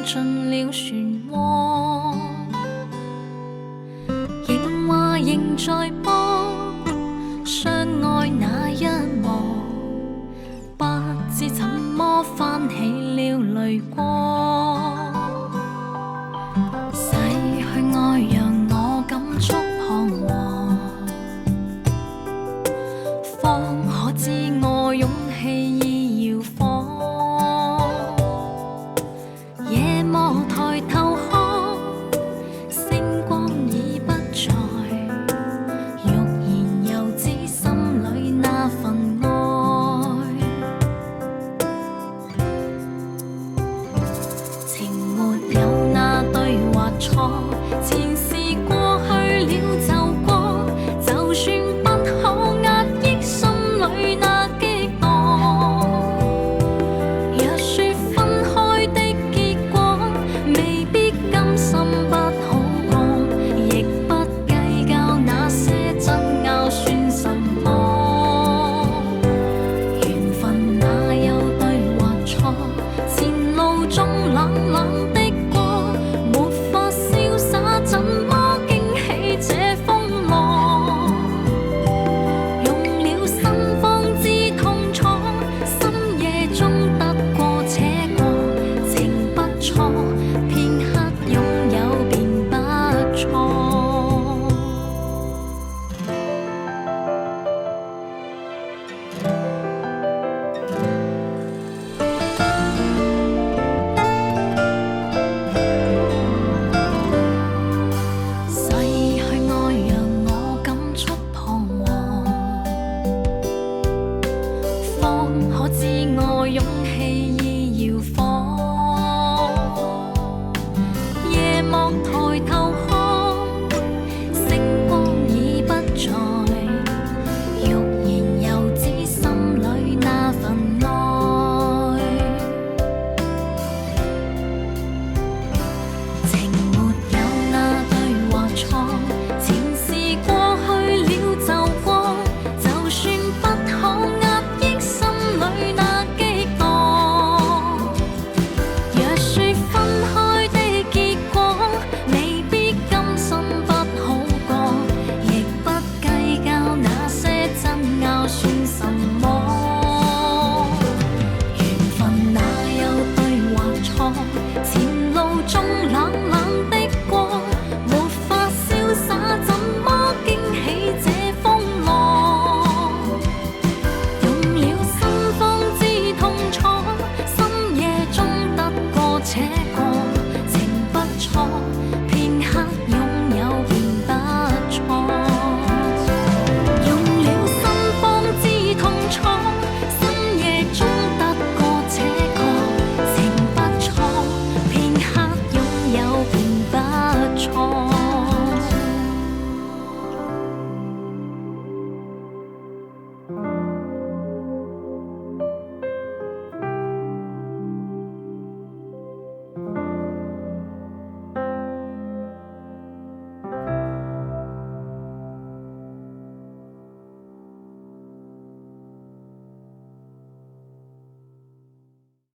盡了漩渦，仍話仍在播，相愛那一幕，不知怎麼翻起了淚光。逝去愛讓我感觸彷徨，方可知我勇氣已搖晃。夜幕抬頭看，星光已不在，欲言又止心裏那份愛。情沒有那對或錯，前事過去了就過，就算不可壓抑心裏那激盪。若說分開的結果未必甘心不好過，亦不計較那些爭拗算什麼。緣分哪有對或錯，前路中冷冷的過，沒法瀟灑怎麼驚起這風浪。用了心方知痛楚，深夜中得過且過，情不錯，片刻擁有便不錯。逝去愛讓我感觸彷徨，方可知我勇氣已